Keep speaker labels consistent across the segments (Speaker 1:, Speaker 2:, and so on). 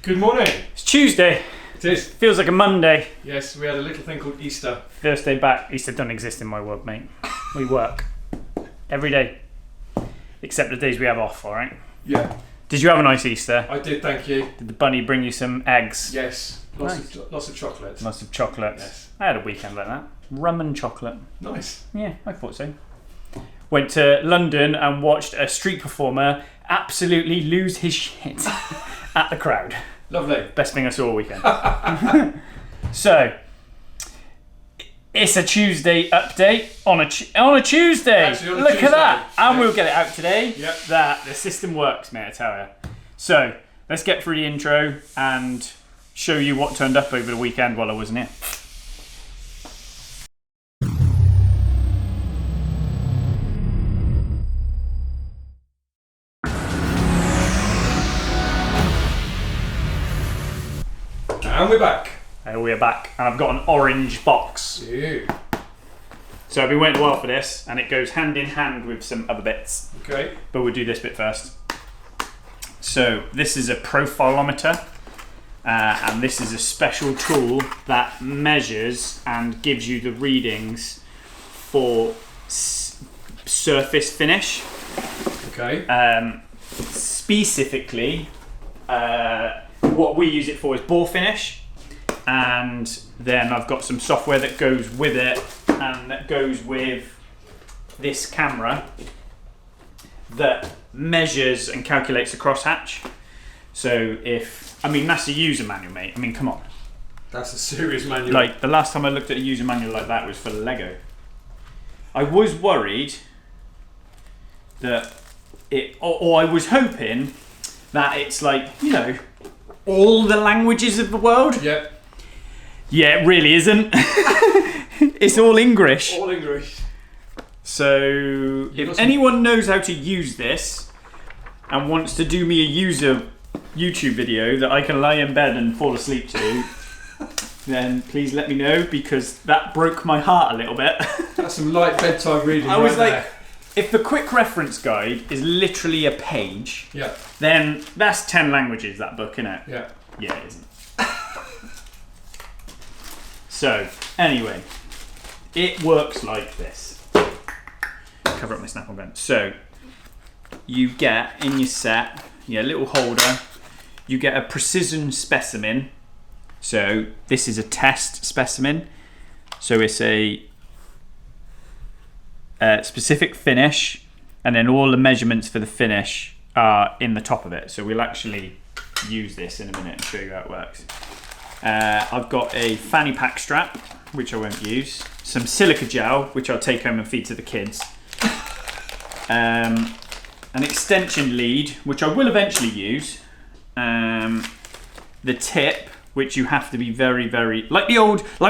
Speaker 1: Good morning.
Speaker 2: It's Tuesday.
Speaker 1: It is.
Speaker 2: Feels like a Monday.
Speaker 1: Yes, we had a little thing called Easter.
Speaker 2: First day back. Easter doesn't exist in my world, mate. We work every day, except the days we have off. All right.
Speaker 1: Yeah.
Speaker 2: Did you have a nice Easter?
Speaker 1: I did, thank you.
Speaker 2: Did the bunny bring you some eggs?
Speaker 1: Yes. Lots of chocolate.
Speaker 2: Lots of chocolates.
Speaker 1: Yes.
Speaker 2: I had a weekend like that. Rum and chocolate.
Speaker 1: Nice.
Speaker 2: Yeah, I thought so. Went to London and watched a street performer absolutely lose his shit at the crowd.
Speaker 1: Lovely.
Speaker 2: Best thing I saw all weekend. So, it's a Tuesday update on a Tuesday.
Speaker 1: Actually, on a
Speaker 2: Look
Speaker 1: Tuesday.
Speaker 2: at that. And
Speaker 1: Yeah.
Speaker 2: we'll get it out today.
Speaker 1: Yep.
Speaker 2: That the system works, mate, I tell you. So, let's get through the intro and show you what turned up over the weekend while I wasn't here.
Speaker 1: And we're back.
Speaker 2: We are back, and I've got an orange box.
Speaker 1: Ew.
Speaker 2: So I've been waiting a while for this, and it goes hand in hand with some other bits.
Speaker 1: Okay.
Speaker 2: But we'll do this bit first. So this is a profilometer, and this is a special tool that measures and gives you the readings for surface finish.
Speaker 1: Okay.
Speaker 2: Specifically, what we use it for is bore finish, and then I've got some software that goes with it, and that goes with this camera that measures and calculates the crosshatch. So that's a user manual, mate. I mean, come on.
Speaker 1: That's a serious manual.
Speaker 2: Like, the last time I looked at a user manual like that was for Lego. I was worried that or I was hoping that it's like, you know, all the languages of the world.
Speaker 1: Yep.
Speaker 2: Yeah, it really isn't. It's all English.
Speaker 1: All English.
Speaker 2: So if anyone knows how to use this and wants to do me a YouTube video that I can lie in bed and fall asleep to, then please let me know, because that broke my heart a little bit.
Speaker 1: That's some light bedtime reading.
Speaker 2: I was
Speaker 1: right
Speaker 2: like, if the quick reference guide is literally a page,
Speaker 1: there.
Speaker 2: then that's 10 languages, that book, innit?
Speaker 1: Yeah.
Speaker 2: Yeah, it isn't. So, anyway, it works like this. Cover up my Snap-on gun. So, you get in your set, a little holder, you get a precision specimen. So, this is a test specimen. So, it's a specific finish, and then all the measurements for the finish are in the top of it. So, we'll actually use this in a minute and show you how it works. I've got a fanny pack strap, which I won't use, some silica gel, which I'll take home and feed to the kids, an extension lead, which I will eventually use, the tip, which you have to be very, very, like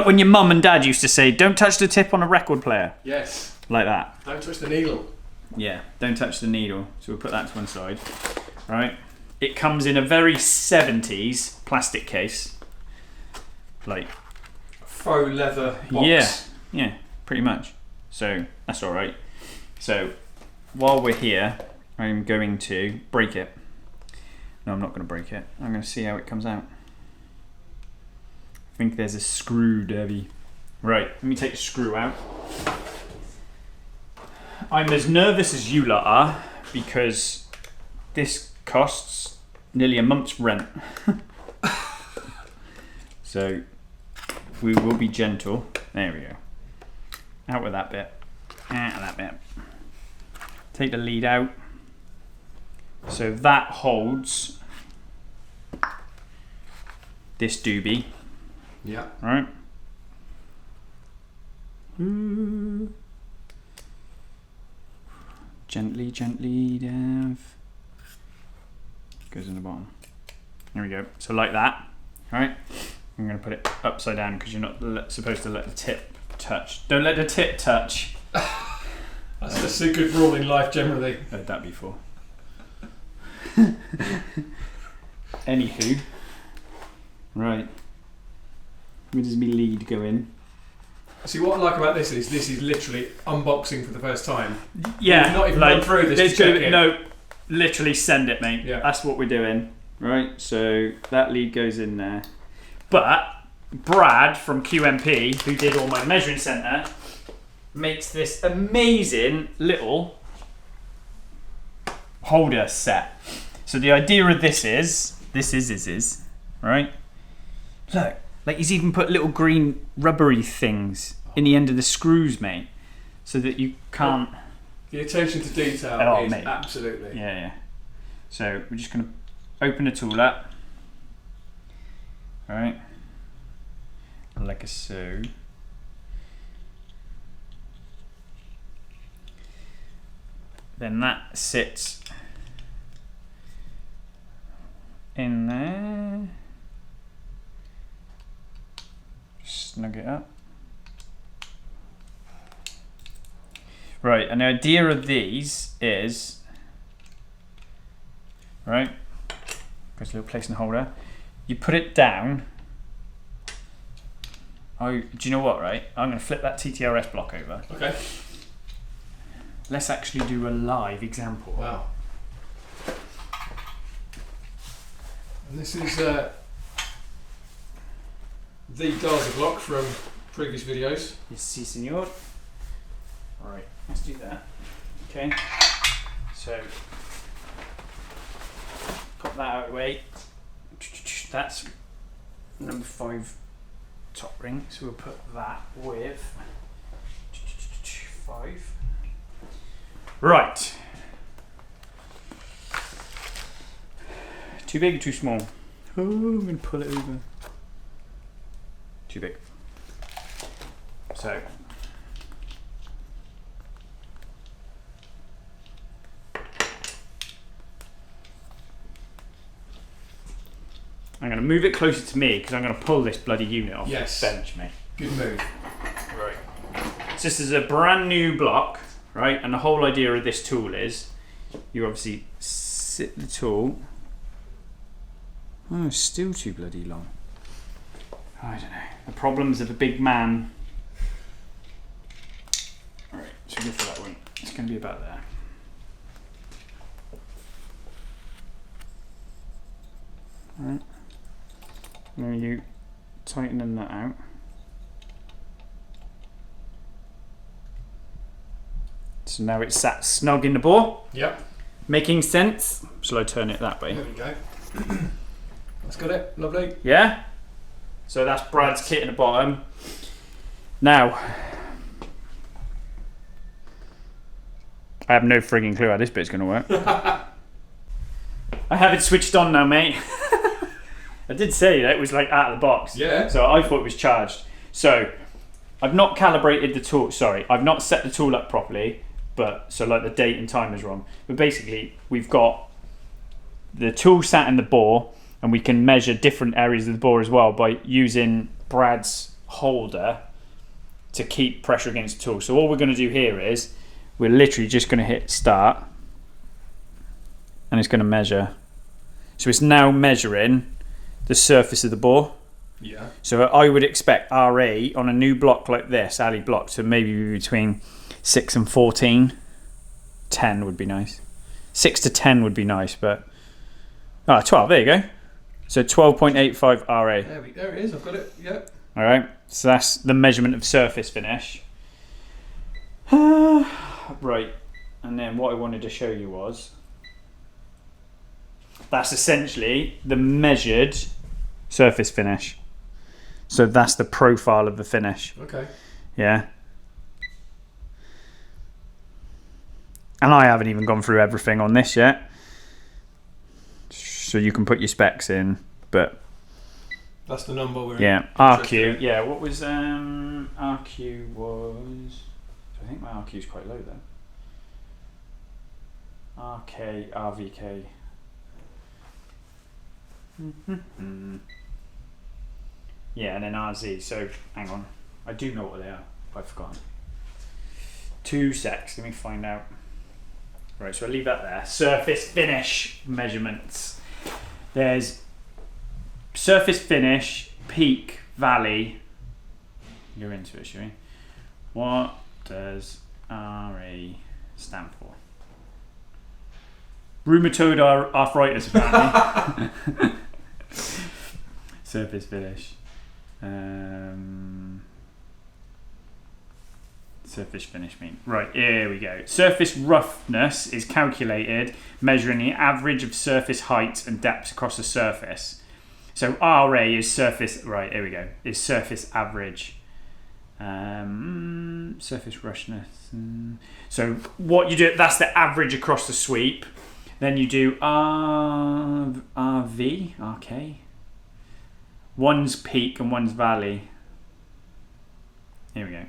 Speaker 2: when your mum and dad used to say, don't touch the tip on a record player.
Speaker 1: Yes.
Speaker 2: Like that.
Speaker 1: Don't touch the needle.
Speaker 2: Yeah, don't touch the needle. So we'll put that to one side. Right. It comes in a very 70s plastic case. Like
Speaker 1: faux leather box.
Speaker 2: Yeah, pretty much. So that's all right. So while we're here, I'm going to break it. No, I'm not going to break it. I'm going to see how it comes out. I think there's a screw, Debbie. Right, let me take the screw out. I'm as nervous as you lot are, because this costs nearly a month's rent. So we will be gentle. There we go. Out with that bit. Out of that bit. Take the lead out. So that holds this doobie.
Speaker 1: Yeah.
Speaker 2: Right. Gently, gently, Dev. Goes in the bottom. There we go. So like that. Right. I'm going to put it upside down because you're not supposed to let the tip touch. Don't let the tip touch.
Speaker 1: That's just a good rule in life generally.
Speaker 2: Heard that before. Anywho. Right. Where does my lead go in?
Speaker 1: See, what I like about this is literally unboxing for the first time.
Speaker 2: Yeah.
Speaker 1: We've not even gone through this.
Speaker 2: No, literally send it, mate.
Speaker 1: Yeah.
Speaker 2: That's what we're doing. Right, so that lead goes in there. But Brad from QMP, who did all my measuring centre, makes this amazing little holder set. So the idea of this is, right? Look, like he's even put little green rubbery things in the end of the screws, mate, so that you can't...
Speaker 1: The attention to detail is
Speaker 2: mate.
Speaker 1: absolutely...
Speaker 2: Yeah. So we're just going to open the tool up. All right. Like so. Then that sits in there. Snug it up. Right, and the idea of these is, right, goes a little placing holder. You put it down. Oh, do you know what, right? I'm going to flip that TTRS block over.
Speaker 1: Okay.
Speaker 2: Let's actually do a live example.
Speaker 1: Wow. And this is the Gaza block from previous videos.
Speaker 2: Yes, si, senor. All right, let's do that. Okay. So, pop that out of the way. That's number 5 top ring, so we'll put that with 5. Right. Too big or too small? Oh, I'm going to pull it over. Too big. So. I'm going to move it closer to me because I'm going to pull this bloody unit off the bench, mate.
Speaker 1: Good move.
Speaker 2: Right. So this is a brand new block, right? And the whole idea of this tool is you obviously sit the tool. Oh, it's still too bloody long. I don't know. The problems of a big man. All right, so go for that one. It's going to be about there. All right. Now you tightening that out. So now it's sat snug in the bore.
Speaker 1: Yep.
Speaker 2: Making sense. Shall I turn it that way?
Speaker 1: There we go. That's got it. Lovely.
Speaker 2: Yeah? So that's Brad's kit in the bottom. Now, I have no frigging clue how this bit's going to work. I have it switched on now, mate. I did say that it was like out of the box.
Speaker 1: Yeah.
Speaker 2: So I thought it was charged. So I've not calibrated the tool. Sorry, I've not set the tool up properly. But so like the date and time is wrong. But basically, we've got the tool sat in the bore, and we can measure different areas of the bore as well by using Brad's holder to keep pressure against the tool. So all we're going to do here is we're literally just going to hit start, and it's going to measure. So it's now measuring the surface of the bore.
Speaker 1: Yeah.
Speaker 2: So I would expect RA on a new block like this, alley block, to maybe be between 6 and 14. 10 would be nice. 6 to 10 would be nice, but 12. There you go. So 12.85 RA.
Speaker 1: There it is. I've got it. Yep.
Speaker 2: All right. So that's the measurement of surface finish. Right. And then what I wanted to show you was that's essentially the measured surface finish. So that's the profile of the finish.
Speaker 1: Okay.
Speaker 2: Yeah. And I haven't even gone through everything on this yet. So you can put your specs in, but
Speaker 1: that's the number we're
Speaker 2: yeah. RQ. Yeah, what was RQ was, I think my RQ is quite low though. RK, RVK. Yeah, and then RZ. So hang on, I do know what they are. I've forgotten. 2 secs. Let me find out. Right, so I'll leave that there. Surface finish measurements. There's surface finish, peak, valley. Go into it, shall we? What does RA stand for? Rheumatoid arthritis, apparently. Surface finish. Surface finish right, here we go. Surface roughness is calculated measuring the average of surface height and depth across the surface. So RA is surface, right, here we go, is surface average. Surface roughness. So what you do, that's the average across the sweep. Then you do RK. One's peak and one's valley. Here we go.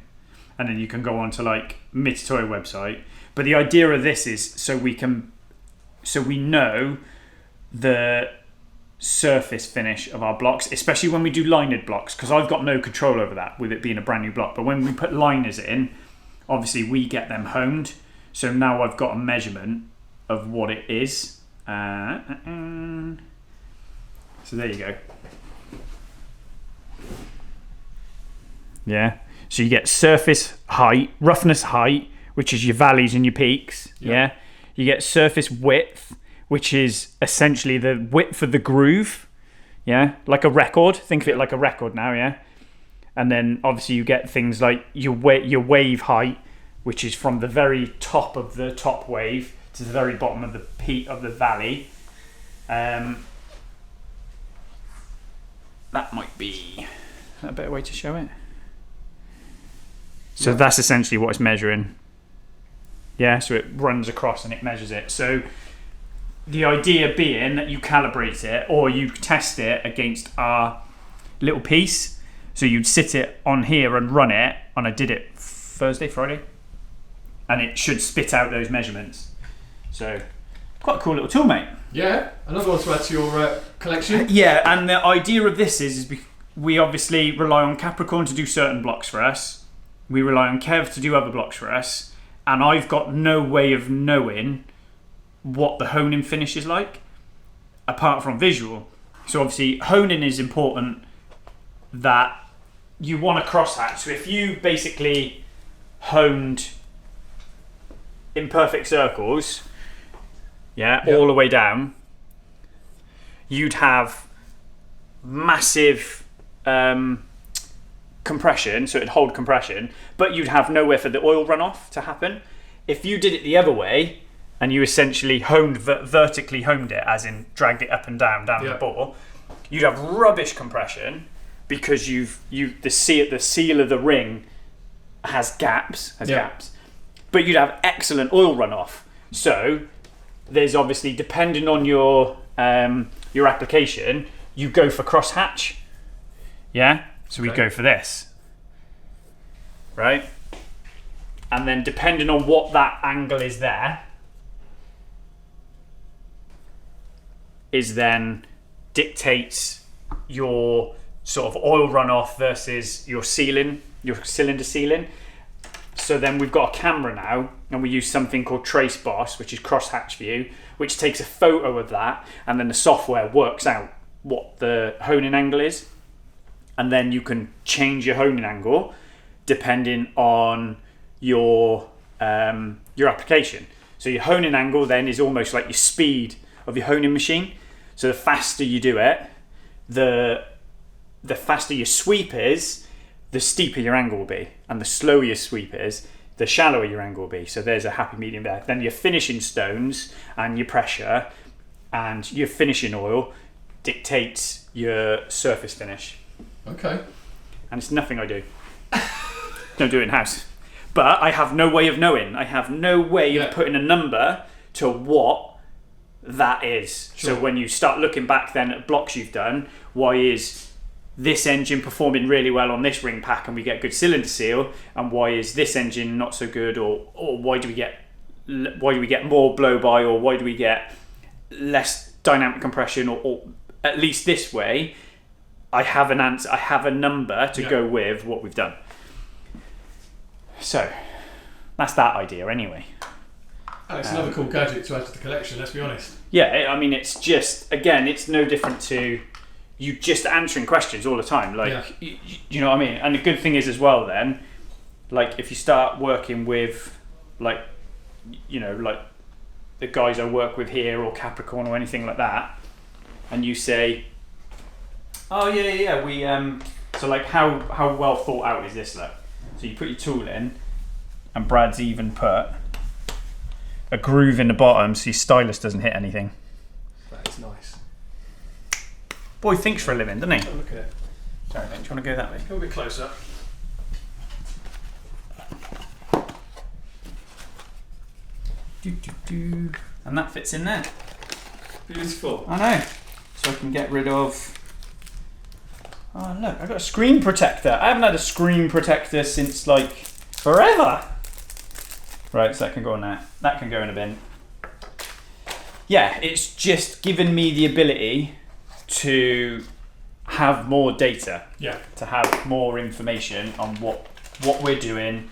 Speaker 2: And then you can go on to like Mitutoyo website. But the idea of this is so we know the surface finish of our blocks, especially when we do linered blocks, because I've got no control over that with it being a brand new block. But when we put liners in, obviously we get them honed. So now I've got a measurement of what it is. So there you go. Yeah. So you get surface height, roughness height, which is your valleys and your peaks. Yeah. You get surface width, which is essentially the width of the groove. Yeah. Like a record. Think of it like a record now. Yeah. And then obviously you get things like your wave height, which is from the very top of the top wave to the very bottom of the peak of the valley. That might be a better way to show it. So that's essentially what it's measuring. Yeah, so it runs across and it measures it. So the idea being that you calibrate it or you test it against our little piece. So you'd sit it on here and run it, and I did it Friday, and it should spit out those measurements. So quite a cool little tool, mate.
Speaker 1: Yeah, another one to add to your collection.
Speaker 2: Yeah, and the idea of this is we obviously rely on Capricorn to do certain blocks for us. We rely on Kev to do other blocks for us, and I've got no way of knowing what the honing finish is like, apart from visual. So obviously honing is important, that you want a crosshatch. So if you basically honed in perfect circles, all the way down, you'd have massive compression, so it'd hold compression, but you'd have nowhere for the oil runoff to happen. If you did it the other way and you essentially vertically honed it, as in dragged it up and down the bore, you'd have rubbish compression because the seal of the ring has gaps, but you'd have excellent oil runoff. So there's obviously, depending on your application, you go for crosshatch. Yeah. So we go for this, right? And then depending on what that angle is there, is then dictates your sort of oil runoff versus your sealing, your cylinder sealing. So then we've got a camera now, and we use something called Trace Boss, which is crosshatch view, which takes a photo of that, and then the software works out what the honing angle is. And then you can change your honing angle depending on your application. So your honing angle then is almost like your speed of your honing machine. So the faster you do it, the faster your sweep is, the steeper your angle will be. And the slower your sweep is, the shallower your angle will be. So there's a happy medium there. Then your finishing stones and your pressure and your finishing oil dictates your surface finish.
Speaker 1: Okay.
Speaker 2: And it's nothing I do. Don't do it in house. But I have no way of knowing. I have no way of putting a number to what that is. Sure. So when you start looking back then at blocks you've done, why is this engine performing really well on this ring pack and we get good cylinder seal, and why is this engine not so good, or why do we get more blow by, or why do we get less dynamic compression, or at least this way I have an answer, I have a number to go with what we've done. So that's that idea anyway.
Speaker 1: And it's another cool gadget to add to the collection, let's be honest.
Speaker 2: Yeah, I mean, it's just, again, it's no different to you just answering questions all the time. Like, you know what I mean? And the good thing is as well then, like if you start working with like, you know, like the guys I work with here or Capricorn or anything like that, and you say, oh yeah, we so like how well thought out is this look? So you put your tool in, and Brad's even put a groove in the bottom so your stylus doesn't hit anything.
Speaker 1: That is nice.
Speaker 2: Boy thinks for a living, doesn't he?
Speaker 1: Oh, look at it.
Speaker 2: Sorry, mate, do you want to go that way?
Speaker 1: Come a bit closer.
Speaker 2: And that fits in there.
Speaker 1: Beautiful.
Speaker 2: I know. So I can get rid of. Oh look, I've got a screen protector. I haven't had a screen protector since like forever. Right, so that can go on there. That can go in a bin. Yeah, it's just given me the ability to have more data.
Speaker 1: Yeah.
Speaker 2: To have more information on what we're doing.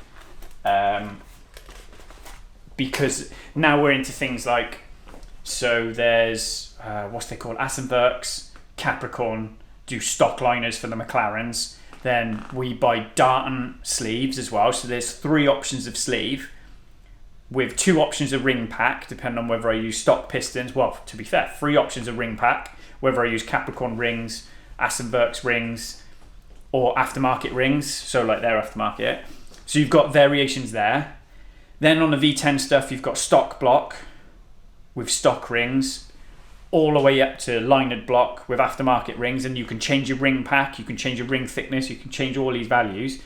Speaker 2: Because now we're into things like, so there's what's they called, Syvecs, Capricorn do stock liners for the McLarens. Then we buy Darton sleeves as well. So there's 3 options of sleeve with 2 options of ring pack, depending on whether I use stock pistons. Well, to be fair, 3 options of ring pack, whether I use Capricorn rings, Syvecs rings, or aftermarket rings. So like they're aftermarket. So you've got variations there. Then on the V10 stuff, you've got stock block with stock rings, all the way up to linered block with aftermarket rings, and you can change your ring pack, you can change your ring thickness, you can change all these values.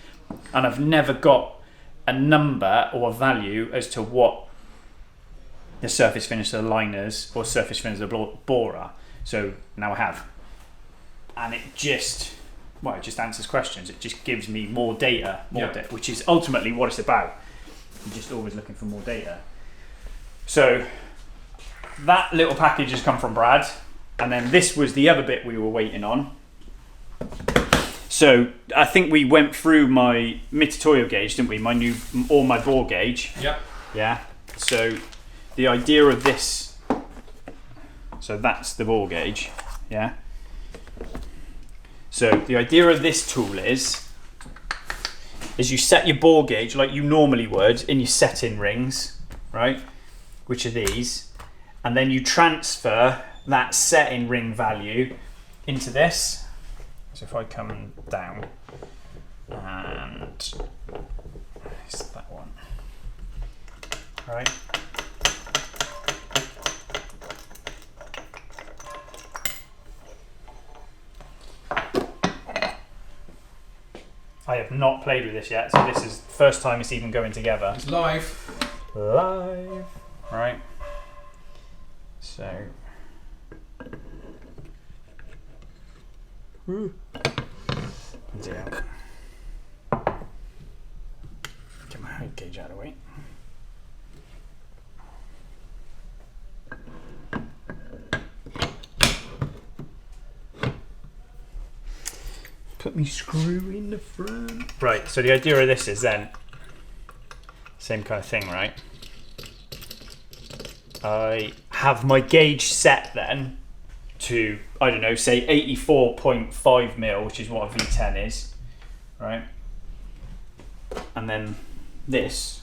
Speaker 2: And I've never got a number or a value as to what the surface finish of the liners or surface finish of the bore are. So now I have. And it just answers questions. It just gives me more data, which is ultimately what it's about. You're just always looking for more data. So that little package has come from Brad, and then this was the other bit we were waiting on. So I think we went through my Mitutoyo gauge, didn't we? My bore gauge.
Speaker 1: Yep.
Speaker 2: Yeah. So the idea of this, so that's the bore gauge. Yeah. So the idea of this tool is you set your bore gauge like you normally would in your set-in rings, right? Which are these. And then you transfer that set-in ring value into this. So if I come down and it's that one, right? I have not played with this yet, so this is the first time it's even going together.
Speaker 1: It's live.
Speaker 2: Live. Right. So. Woo. Yeah. Get my height gauge out of the way. Put me screw in the front. Right, so the idea of this is then, same kind of thing, right? I have my gauge set then to, I don't know, say 84.5 mil, which is what a V10 is, right? And then this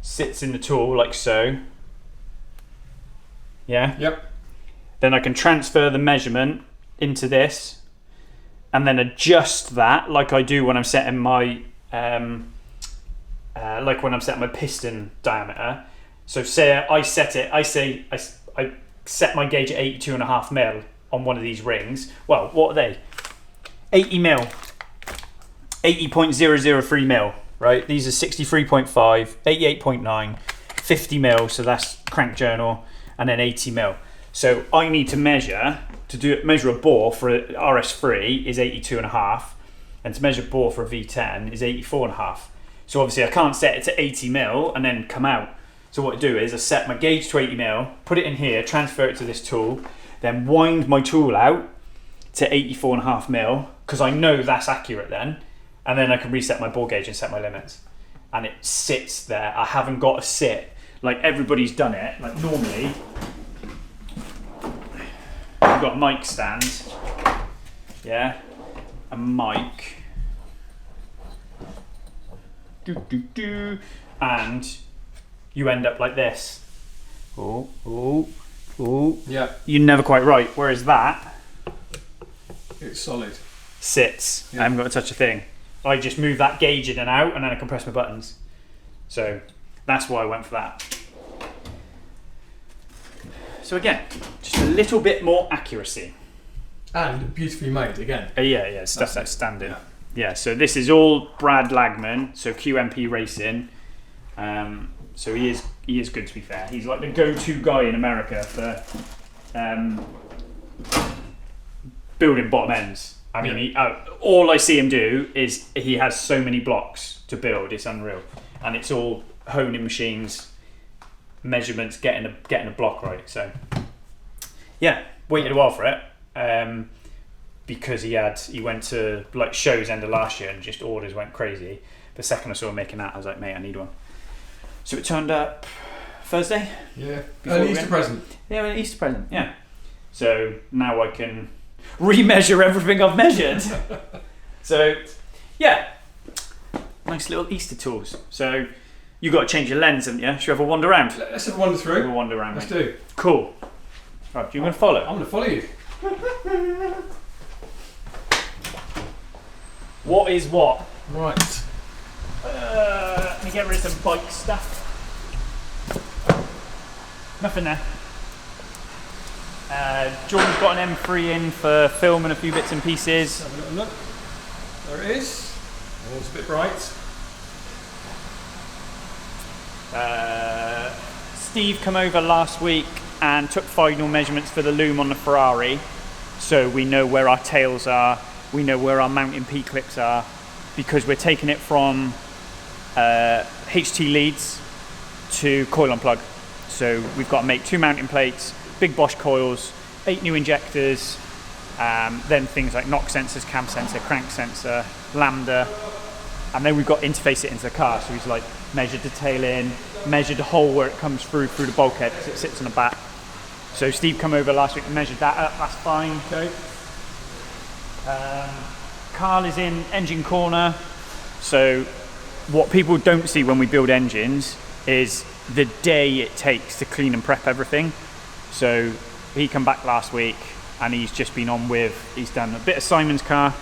Speaker 2: sits in the tool like so. Yeah?
Speaker 1: Yep.
Speaker 2: Then I can transfer the measurement into this and then adjust that like I do when I'm setting my my piston diameter. So say I set my gauge at 82.5 mil on one of these rings. Well, what are they? 80 mil. 80.003 mil, right? These are 63.5, 88.9, 50 mil, so that's crank journal, and then 80 mil. So I need to measure a bore for a RS3 is 82.5, and to measure bore for a V10 is 84.5. So obviously I can't set it to 80 mil and then come out. So what I do is I set my gauge to 80 mil, put it in here, transfer it to this tool, then wind my tool out to 84.5 mil, because I know that's accurate then, and then I can reset my bore gauge and set my limits. And it sits there. I haven't got to sit like everybody's done it. Like normally, you've got a mic stand, yeah, a mic, and you end up like this. Oh.
Speaker 1: Yeah.
Speaker 2: You're never quite right. Whereas that
Speaker 1: It's solid.
Speaker 2: sits.
Speaker 1: Yeah.
Speaker 2: I haven't got to touch a thing. I just move that gauge in and out, and then I can press my buttons. So that's why I went for that. So again, just a little bit more accuracy.
Speaker 1: And beautifully made again.
Speaker 2: Yeah, stuff that's standard. Yeah, so this is all Brad Lagman, so QMP Racing. So he is good, to be fair. He's like the go-to guy in America for building bottom ends. I mean, all I see him do is he has so many blocks to build. It's unreal, and it's all honing machines, measurements, getting a block right. So yeah, waited a while for it because he went to like shows end of last year and just orders went crazy. The second I saw him making that, I was like, mate, I need one. So it turned up Thursday.
Speaker 1: Yeah, an Easter present.
Speaker 2: Yeah, an Easter present. Yeah. So now I can remeasure everything I've measured. So yeah, nice little Easter tools. So you got to change your lens, haven't you? Should we have a wander around?
Speaker 1: Let's have a wander through.
Speaker 2: Have a wander around.
Speaker 1: Let's
Speaker 2: mate.
Speaker 1: do.
Speaker 2: Cool. Right, you going to follow?
Speaker 1: I'm going to follow you.
Speaker 2: What is what?
Speaker 1: Right.
Speaker 2: Let me get rid of some bike stuff. Nothing there. Jordan's got an M3 in for film and a few bits and pieces.
Speaker 1: Have a little look. There it is. Oh, it's a bit bright.
Speaker 2: Steve came over last week and took final measurements for the loom on the Ferrari, so we know where our tails are, we know where our mounting P-clips are, because we're taking it from HT leads to coil on plug. So we've got to make 2 mounting plates, big Bosch coils, 8 new injectors, then things like knock sensors, cam sensor, crank sensor, lambda, and then we've got to interface it into the car. So he's like measured the tail in, measured the hole where it comes through the bulkhead because it sits on the back. So Steve came over last week and measured that up, that's fine.
Speaker 1: Okay.
Speaker 2: Carl is in engine corner. So what people don't see when we build engines is the day it takes to clean and prep everything. So he came back last week and he's just been on with, he's done a bit of Simon's car.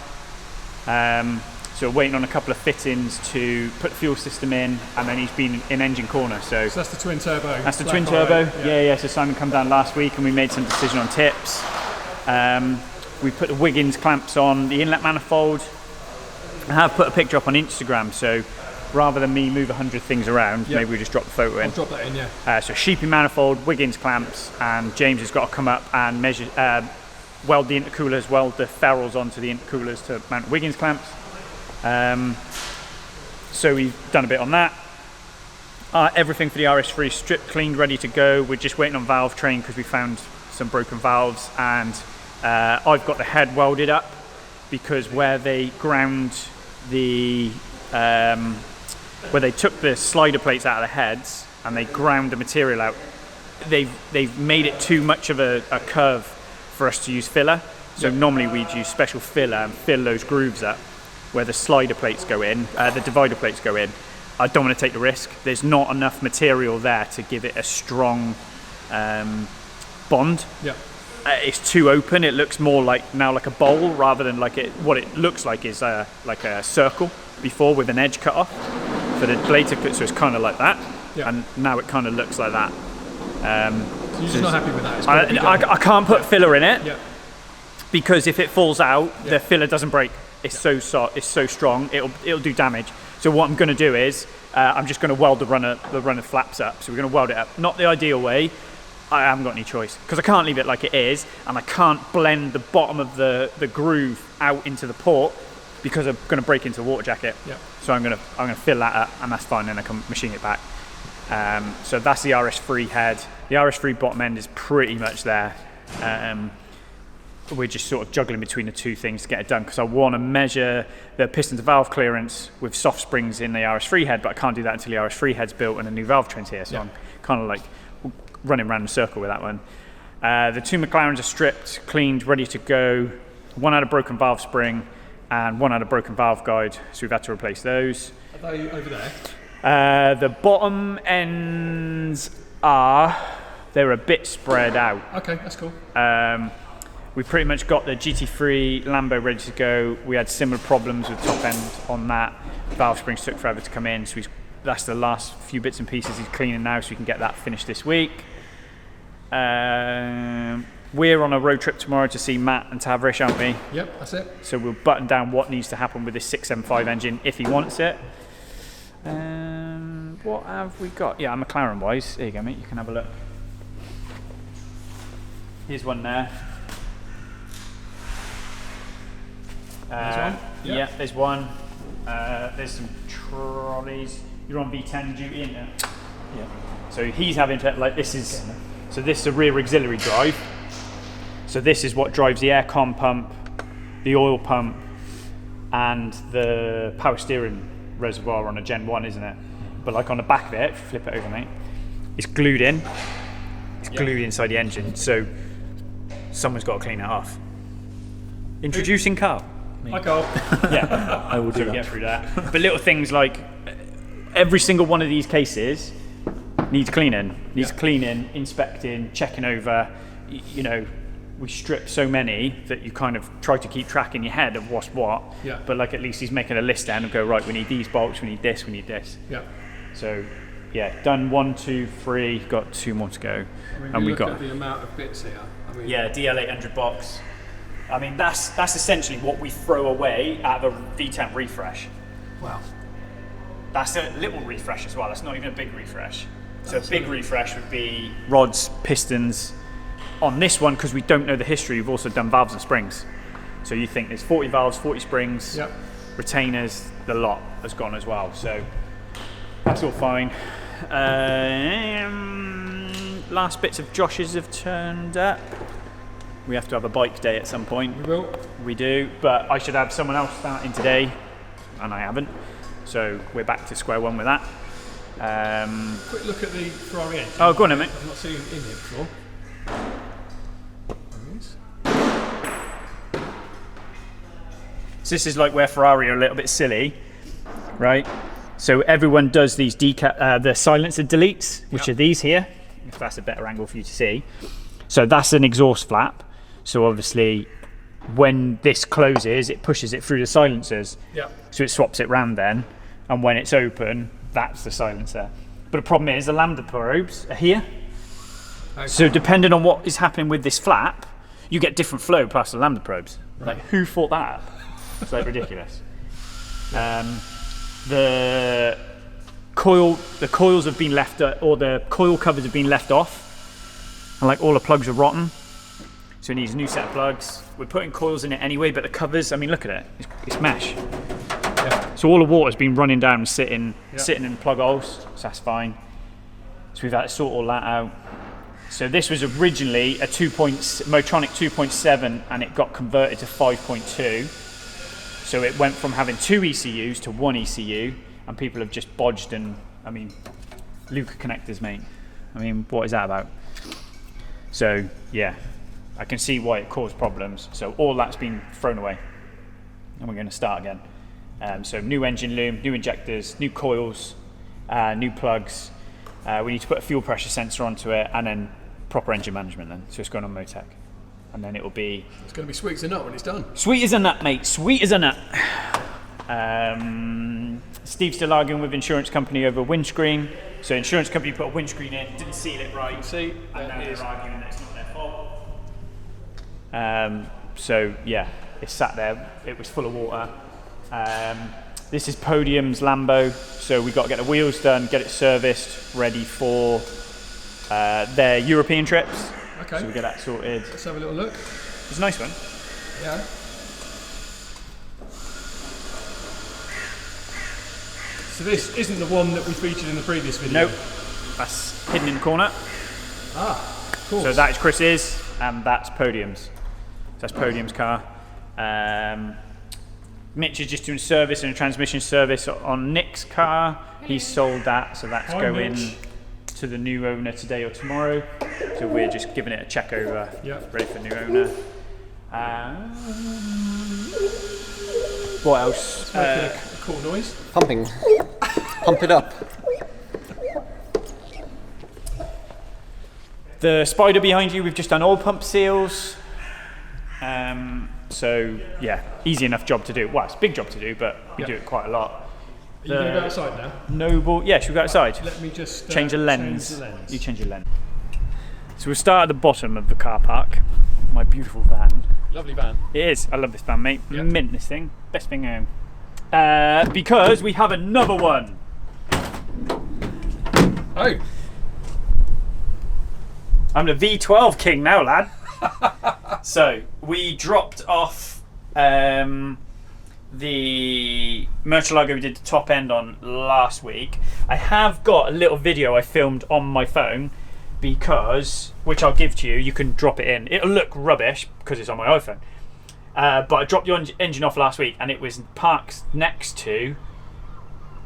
Speaker 2: So waiting on a couple of fittings to put the fuel system in, and then he's been in engine corner. So
Speaker 1: that's the twin turbo.
Speaker 2: That's the twin turbo. Yeah. So Simon come down last week and we made some decision on tips. We put the Wiggins clamps on the inlet manifold. I have put a picture up on Instagram, so rather than me move 100 things around, maybe we just drop the photo in.
Speaker 1: I'll drop that in, yeah.
Speaker 2: So sheepy manifold, Wiggins clamps, and James has got to come up and measure, weld the intercoolers, weld the ferrules onto the intercoolers to mount Wiggins clamps. So we've done a bit on that. Everything for the RS3 stripped, cleaned, ready to go. We're just waiting on valve train because we found some broken valves, and I've got the head welded up because where they ground the where they took the slider plates out of the heads and they ground the material out, they've made it too much of a curve for us to use filler. So normally we'd use special filler and fill those grooves up where the slider plates go in, the divider plates go in. I don't want to take the risk. There's not enough material there to give it a strong bond.
Speaker 1: Yeah.
Speaker 2: It's too open. It looks more like a bowl rather than what it looks like is like a circle before with an edge cut off for the blade to cut. So it's kind of like that, and now it kind of looks like that.
Speaker 1: So you're just not happy with that?
Speaker 2: I can't put filler in it.
Speaker 1: Yeah.
Speaker 2: Because if it falls out, the filler doesn't break. It's so soft, it's so strong, it'll do damage. So what I'm going to do is I'm just going to weld the runner flaps up. So we're going to weld it up. Not the ideal way. I haven't got any choice because I can't leave it like it is, and I can't blend the bottom of the groove out into the port because I'm going to break into the water jacket. Yeah. So I'm going to fill that up, and that's fine. Then I can machine it back. So that's the RS3 head. The RS3 bottom end is pretty much there. We're just sort of juggling between the two things to get it done because I want to measure the piston to valve clearance with soft springs in the RS3 head, but I can't do that until the RS3 head's built and a new valve train's here. So I'm kind of like running around in a circle with that one. The 2 McLarens are stripped, cleaned, ready to go. One had a broken valve spring and one had a broken valve guide, so we've had to replace those.
Speaker 1: Are they over there?
Speaker 2: The bottom ends they're a bit spread out.
Speaker 1: Okay, that's cool.
Speaker 2: We pretty much got the GT3 Lambo ready to go. We had similar problems with top end on that. Valve springs took forever to come in, so that's the last few bits and pieces he's cleaning now, so we can get that finished this week. We're on a road trip tomorrow to see Matt and Tavrish, aren't we?
Speaker 1: Yep, that's it.
Speaker 2: So we'll button down what needs to happen with this 675 engine if he wants it. What have we got? Yeah, McLaren wise. There you go, mate. You can have a look. Here's one there.
Speaker 1: There's one. Yep.
Speaker 2: Yeah, there's one. There's some trolleys. You're on V10 duty, isn't it? Yeah. So he's having to, like, this is, so this is a rear auxiliary drive. So this is what drives the aircon pump, the oil pump, and the power steering reservoir on a Gen 1, isn't it? But like on the back of it, if you flip it over, mate, it's glued in. It's glued inside the engine, so someone's got to clean it off. Introducing Carl.
Speaker 1: Hi, Carl.
Speaker 2: Yeah,
Speaker 3: I will do that.
Speaker 2: Get through that. But little things like every single one of these cases needs cleaning, inspecting, checking over. You know, we strip so many that you kind of try to keep track in your head of what's what.
Speaker 1: Yeah.
Speaker 2: But like at least he's making a list down and go, right, we need these bolts, we need this, we need this.
Speaker 1: Yeah.
Speaker 2: So yeah, done 1, 2, 3, got 2 more to go.
Speaker 1: I mean,
Speaker 2: and we
Speaker 1: look
Speaker 2: got
Speaker 1: at the amount of bits here. I mean,
Speaker 2: yeah, DL800 box. I mean, that's essentially what we throw away out of a V10 refresh.
Speaker 1: Wow.
Speaker 2: That's a little refresh as well. That's not even a big refresh. So a big refresh would be rods, pistons. On this one, because we don't know the history, we've also done valves and springs. So you think there's 40 valves, 40 springs,
Speaker 1: Yep.
Speaker 2: retainers, the lot has gone as well. So that's all fine. Last bits of Josh's have turned up. We have to have a bike day at some point.
Speaker 1: We will.
Speaker 2: We do, but I should have someone else starting today, and I haven't. So we're back to square one with that.
Speaker 1: Quick look at the Ferrari engine.
Speaker 2: Oh, go on then, mate.
Speaker 1: I've not seen it in here before.
Speaker 2: So this is like where Ferrari are a little bit silly, right? So everyone does these the silencer deletes, which
Speaker 1: Yep.
Speaker 2: are these here, if that's a better angle for you to see. So that's an exhaust flap. So obviously when this closes, it pushes it through the silencers.
Speaker 1: Yeah.
Speaker 2: So it swaps it round then. And when it's open, that's the silencer. But the problem is the lambda probes are here.
Speaker 1: Okay.
Speaker 2: So depending on what is happening with this flap, you get different flow past the lambda probes.
Speaker 1: Right.
Speaker 2: Like, who thought that up? It's like ridiculous. The coils have been left, or the coil covers have been left off, and like all the plugs are rotten. So it needs a new set of plugs. We're putting coils in it anyway, but the covers, I mean, look at it, it's mesh.
Speaker 1: Yeah.
Speaker 2: So all the water's been running down and sitting
Speaker 1: Yeah.
Speaker 2: in plug holes, so that's fine. So we've had to sort all that out. So this was originally a Motronic 2.7, and it got converted to 5.2. So it went from having 2 ECUs to 1 ECU, and people have just bodged and, I mean, Luca connectors, mate. I mean, what is that about? So yeah, I can see why it caused problems. So all that's been thrown away, and we're going to start again. So new engine loom, new injectors, new coils, new plugs. We need to put a fuel pressure sensor onto it, and then proper engine management then. So it's going on MoTeC. And then it'll be...
Speaker 1: It's going to be sweet as a nut when it's done.
Speaker 2: Sweet as a nut, mate. Sweet as a nut. Steve's still arguing with insurance company over windscreen. So insurance company put a windscreen in, didn't seal it right.
Speaker 1: See,
Speaker 2: And now
Speaker 1: there it is.
Speaker 2: they're arguing that it's not their fault. So yeah, it sat there. It was full of water. This is Podium's Lambo. So we got to get the wheels done, get it serviced, ready for their European trips.
Speaker 1: Okay.
Speaker 2: So we get that sorted.
Speaker 1: Let's have a little look.
Speaker 2: It's a nice one.
Speaker 1: Yeah. So this isn't the one that we featured in the previous video.
Speaker 2: Nope. That's hidden in the corner.
Speaker 1: Ah, cool.
Speaker 2: So that is Chris's, and that's Podium's. So that's Podium's car. Mitch is just doing service and a transmission service on Nick's car. He sold that, so that's
Speaker 1: Hi,
Speaker 2: going
Speaker 1: Mitch.
Speaker 2: to the new owner today or tomorrow. So we're just giving it a check over,
Speaker 1: Yep.
Speaker 2: ready for new owner. What else?
Speaker 1: It's making a cool noise.
Speaker 3: Pumping. Pump it up.
Speaker 2: The spider behind you, we've just done oil pump seals. So yeah, easy enough job to do. Well, it's a big job to do, but we do it quite a lot.
Speaker 1: Are you going to go outside now?
Speaker 2: Noble, yeah, should we go outside?
Speaker 1: Let me just
Speaker 2: change the lens.
Speaker 1: Change the lens.
Speaker 2: You change your lens. So we'll start at the bottom of the car park. My beautiful van.
Speaker 1: Lovely van.
Speaker 2: It is. I love this van, mate.
Speaker 1: Yep.
Speaker 2: Mint this thing. Best thing going. Because we have another one.
Speaker 1: Oh.
Speaker 2: I'm the V12 king now, lad. So we dropped off the Murcielago we did the top end on last week. I have got a little video I filmed on my phone because, which I'll give to you, you can drop it in. It'll look rubbish because it's on my iPhone. But I dropped the engine off last week and it was parked next to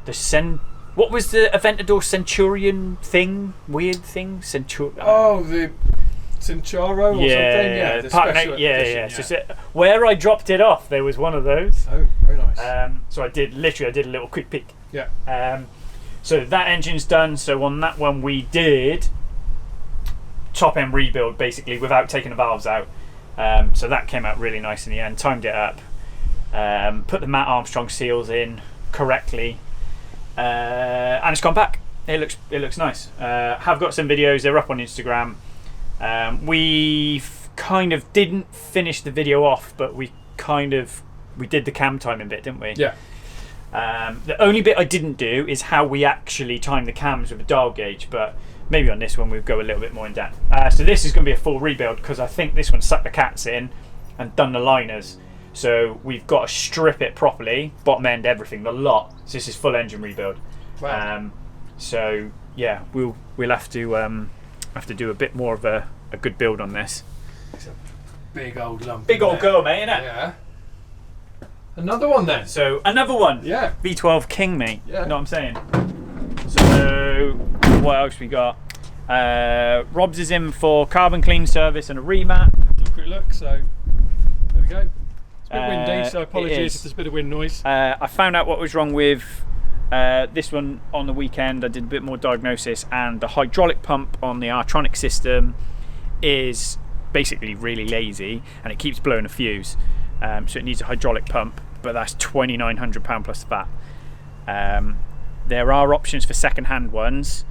Speaker 2: the what was the Aventador Centurion thing? Weird thing?
Speaker 1: Oh, the Centauro or something? Yeah, the special edition,
Speaker 2: So where I dropped it off, there was one of those.
Speaker 1: Oh, very nice.
Speaker 2: So I did a little quick peek.
Speaker 1: Yeah.
Speaker 2: So that engine's done. So on that one we did top end rebuild basically without taking the valves out. So that came out really nice in the end. Timed it up. Put the Matt Armstrong seals in correctly. And it's gone back. It looks nice. Have got some videos. They're up on Instagram. We kind of didn't finish the video off, but we did the cam timing bit, didn't we?
Speaker 1: Yeah.
Speaker 2: The only bit I didn't do is how we actually time the cams with a dial gauge, but maybe on this one we'll go a little bit more in depth. So this is going to be a full rebuild because I think this one sucked the cats in and done the liners. So we've got to strip it properly, bottom end, everything, the lot. So this is full engine rebuild.
Speaker 1: Wow.
Speaker 2: So yeah, we'll have to do a bit more of a good build on this.
Speaker 1: It's a big old lump.
Speaker 2: Big old girl, mate, innit?
Speaker 1: Yeah. Another one then.
Speaker 2: So another one.
Speaker 1: Yeah.
Speaker 2: V12 King, mate.
Speaker 1: Yeah.
Speaker 2: You know what I'm saying? So what else we got? Rob's is in for carbon clean service and a remap.
Speaker 1: Do a quick look. So there we go. It's a bit windy, so apologies if there's a bit of wind noise.
Speaker 2: I found out what was wrong with this one on the weekend. I did a bit more diagnosis, and the hydraulic pump on the Artronic system is basically really lazy and it keeps blowing a fuse. So it needs a hydraulic pump, but that's £2,900 plus VAT. There are options for second-hand ones,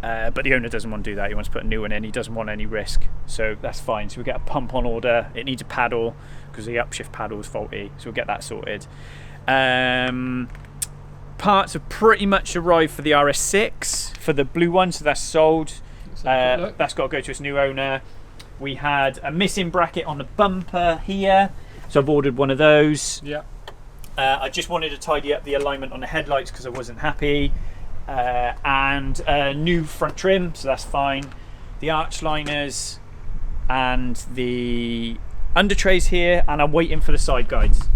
Speaker 2: but the owner doesn't want to do that. He wants to put a new one in. He doesn't want any risk, so that's fine. So we get a pump on order. It needs a paddle because the upshift paddle is faulty, so we'll get that sorted. Parts have pretty much arrived for the RS6 for the blue one, so that's sold. That's got to go to its new owner. We had a missing bracket on the bumper here, so I've ordered one of those.
Speaker 1: Yeah.
Speaker 2: I just wanted to tidy up the alignment on the headlights because I wasn't happy. And a new front trim, so that's fine. The arch liners and the under trays here, and I'm waiting for the side guides.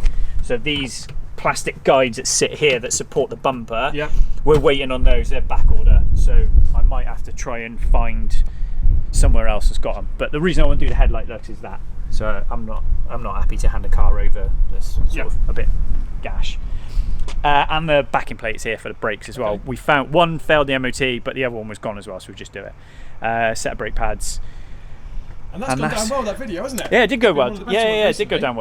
Speaker 2: So these plastic guides that sit here that support the bumper, we're waiting on those. They're back order, so I might have to try and find somewhere else that's got them. But the reason I want to do the headlight looks is that. So I'm not happy to hand a car over that's sort of a bit gash. And the backing plates here for the brakes as well. We found one failed the MOT, but the other one was gone as well, so we'll just do it. Set of brake pads.
Speaker 1: And that's gone down well, that video, hasn't it?
Speaker 2: Yeah, it did go well. Yeah, it did go down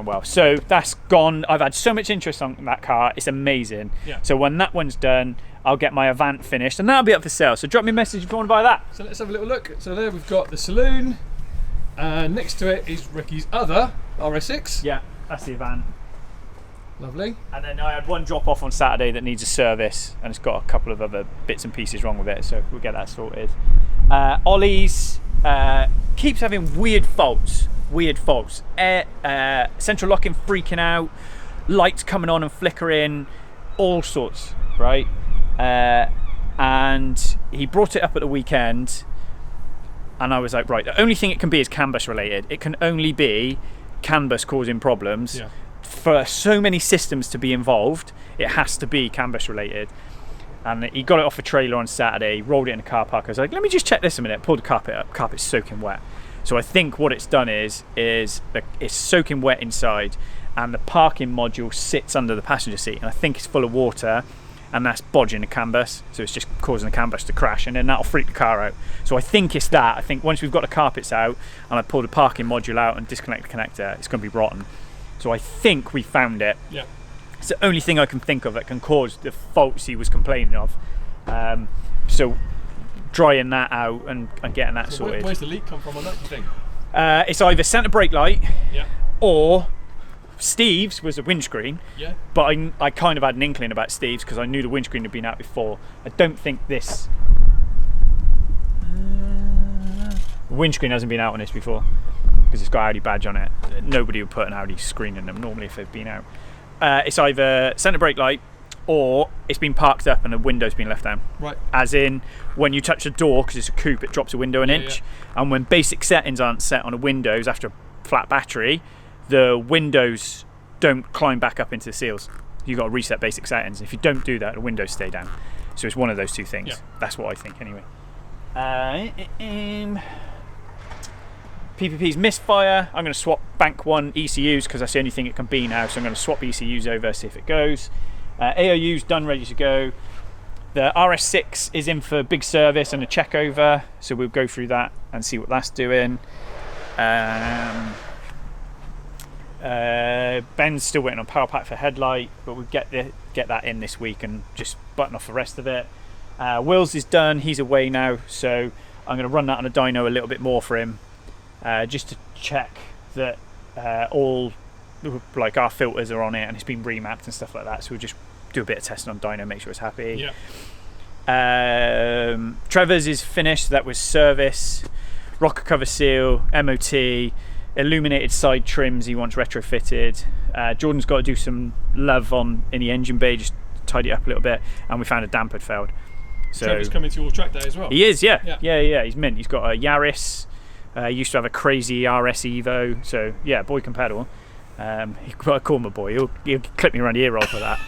Speaker 2: well. So that's gone. I've had so much interest on that car. It's amazing.
Speaker 1: Yeah.
Speaker 2: So when that one's done, I'll get my Avant finished, and that'll be up for sale. So drop me a message if you want to buy that.
Speaker 1: So let's have a little look. So there we've got the saloon. Next to it is Ricky's other RS6.
Speaker 2: Yeah, that's the Avant.
Speaker 1: Lovely.
Speaker 2: And then I had one drop off on Saturday that needs a service, and it's got a couple of other bits and pieces wrong with it, so we'll get that sorted. Ollie's keeps having weird faults. Central locking freaking out, lights coming on and flickering, all sorts, right? And he brought it up at the weekend, and I was like, right, the only thing it can be is CAN bus related. It can only be CAN bus causing problems.
Speaker 1: Yeah.
Speaker 2: For so many systems to be involved, it has to be CAN bus related. And he got it off a trailer on Saturday, rolled it in a car park. I was like, let me just check this a minute. Pulled the carpet up, carpet's soaking wet. So I think what it's done is it's soaking wet inside, and the parking module sits under the passenger seat, and I think it's full of water, and that's bodging the CAN bus, so it's just causing the CAN bus to crash, and then that'll freak the car out. So I think it's that. I think once we've got the carpets out and I pull the parking module out and disconnect the connector, it's going to be rotten. So I think we found it.
Speaker 1: Yeah.
Speaker 2: It's the only thing I can think of that can cause the faults he was complaining of. So drying that out and getting that sorted.
Speaker 1: Where's the leak come from on that, do you think?
Speaker 2: It's either centre brake light,
Speaker 1: yeah,
Speaker 2: or Steve's was a windscreen.
Speaker 1: Yeah.
Speaker 2: But I kind of had an inkling about Steve's because I knew the windscreen had been out before. I don't think this windscreen hasn't been out on this before because it's got Audi badge on it. Nobody would put an Audi screen in them normally if they've been out. It's either centre brake light or it's been parked up and the window's been left down.
Speaker 1: Right.
Speaker 2: As in, when you touch the door, because it's a coupe, it drops a window an inch. Yeah. And when basic settings aren't set on the windows after a flat battery, the windows don't climb back up into the seals. You've got to reset basic settings. If you don't do that, the windows stay down. So it's one of those two things. Yeah. That's what I think anyway. PPP's misfire. I'm going to swap bank 1 ECUs because that's the only thing it can be now. So I'm going to swap ECUs over, see if it goes. AOU's done, ready to go. The RS6 is in for big service and a check over, so we'll go through that and see what that's doing. Ben's still waiting on power pack for headlight, but we'll get that in this week and just button off the rest of it. Will's is done, he's away now, so I'm going to run that on a dyno a little bit more for him, just to check that all like our filters are on it and it's been remapped and stuff like that. So we'll just do a bit of testing on dyno, make sure it's happy.
Speaker 1: Yeah.
Speaker 2: Trevor's is finished. That was service, rocker cover seal, MOT, illuminated side trims he wants retrofitted. Jordan's got to do some love in the engine bay, just tidy it up a little bit, and we found a damper had failed. So
Speaker 1: Trevor's coming to your track day as well.
Speaker 2: He is, yeah. He's mint. He's got a Yaris. Used to have a crazy RS Evo, so yeah, boy can pedal. I call him a boy. He'll clip me around the ear roll for that.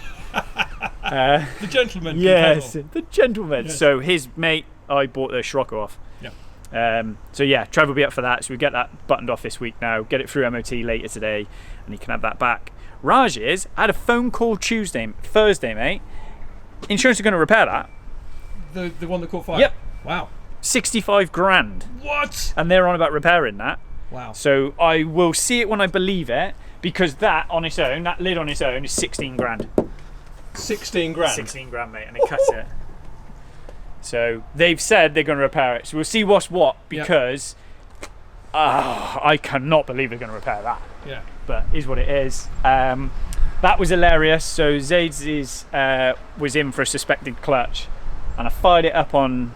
Speaker 1: The gentleman.
Speaker 2: Yes, the gentleman.
Speaker 1: Yes.
Speaker 2: So his mate, I bought the Scirocco off.
Speaker 1: Yeah.
Speaker 2: So yeah, Trevor will be up for that. So we get that buttoned off this week now. Get it through MOT later today, and he can have that back. Raj I had a phone call Thursday, mate. Insurance are going to repair that.
Speaker 1: The one that caught fire.
Speaker 2: Yep.
Speaker 1: Wow.
Speaker 2: 65 grand.
Speaker 1: What?
Speaker 2: And they're on about repairing that.
Speaker 1: Wow.
Speaker 2: So I will see it when I believe it, because that on its own, that lid on its own is 16 grand.
Speaker 1: 16 grand?
Speaker 2: 16 grand, mate, and they cut it. So they've said they're going to repair it. So we'll see what's what, because I cannot believe they're going to repair that.
Speaker 1: Yeah.
Speaker 2: But is what it is. That was hilarious. So Zaid's was in for a suspected clutch, and I fired it up on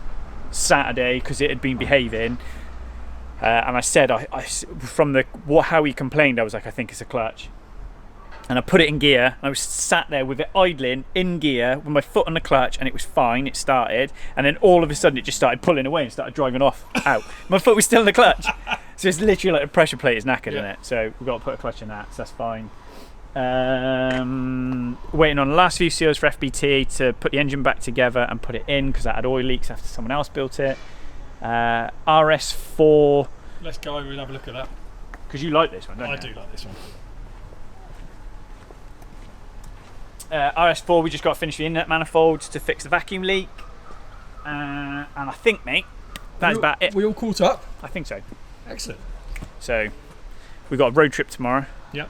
Speaker 2: Saturday because it had been behaving. And I said, from how he complained, I was like, I think it's a clutch. And I put it in gear. I was sat there with it idling in gear with my foot on the clutch, and it was fine. It started, and then all of a sudden it just started pulling away and started driving off out. My foot was still in the clutch, so it's literally like a pressure plate is knackered in it. So we've got to put a clutch in that, so that's fine. Waiting on the last few seals for FBT to put the engine back together and put it in, because that had oil leaks after someone else built it. RS4.
Speaker 1: Let's go over and have a look at that.
Speaker 2: Because you like this one, don't you?
Speaker 1: I do like this one.
Speaker 2: RS4, we just got to finish the inlet manifolds to fix the vacuum leak. And I think, mate, that's about it.
Speaker 1: We all caught up?
Speaker 2: I think so.
Speaker 1: Excellent.
Speaker 2: So, we've got a road trip tomorrow.
Speaker 1: Yep.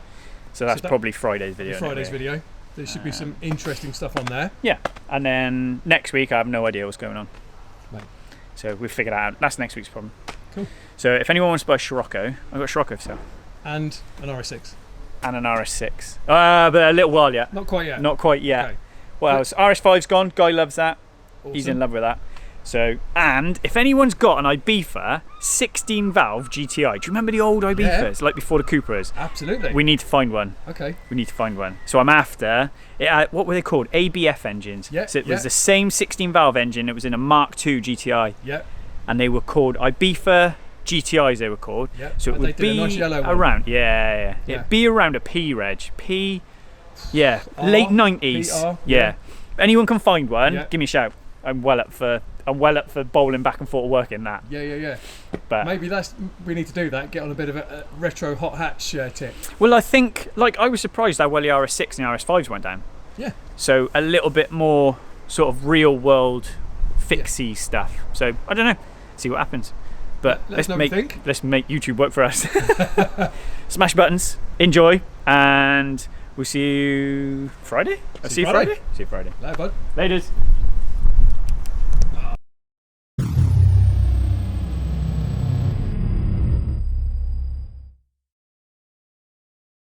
Speaker 2: So that's probably Friday's video.
Speaker 1: Friday's video. There should be some interesting stuff on there.
Speaker 2: Yeah. And then next week, I have no idea what's going on.
Speaker 1: Right.
Speaker 2: So we'll figure that out. That's next week's problem.
Speaker 1: Cool.
Speaker 2: So if anyone wants to buy a Scirocco, I've got a Scirocco for sale.
Speaker 1: And an RS6.
Speaker 2: And an RS6. But a little while yet.
Speaker 1: Not quite yet.
Speaker 2: Not quite yet.
Speaker 1: Okay.
Speaker 2: What else? RS5's gone. Guy loves that.
Speaker 1: Awesome.
Speaker 2: He's in love with that. So, and if anyone's got an Ibiza 16 valve GTI, do you remember the old Ibizas, like before the Cupras?
Speaker 1: Absolutely.
Speaker 2: We need to find one.
Speaker 1: Okay.
Speaker 2: We need to find one. So I'm after, what were they called? ABF engines.
Speaker 1: Yeah.
Speaker 2: So it was the same 16 valve engine. It was in a Mark II GTI.
Speaker 1: Yeah.
Speaker 2: And they were called Ibiza GTIs, they were called.
Speaker 1: Yeah.
Speaker 2: So it would be
Speaker 1: nice
Speaker 2: around, yeah. It'd be around a P reg. P, yeah, late 90s.
Speaker 1: PR,
Speaker 2: yeah. Anyone can find one,
Speaker 1: Yeah.
Speaker 2: give me a shout. I'm well up for bowling back and forth working that.
Speaker 1: Yeah.
Speaker 2: But
Speaker 1: maybe we need to do that. Get on a bit of a retro hot hatch tip.
Speaker 2: well, I think, like, I was surprised how well the RS6 and the RS5s went down.
Speaker 1: Yeah.
Speaker 2: So a little bit more sort of real world fixy stuff. So I don't know, see what happens. But let's make YouTube work for us. Smash buttons, enjoy, and we'll see you Friday. See you Friday.
Speaker 1: Later, bud.
Speaker 2: Laters.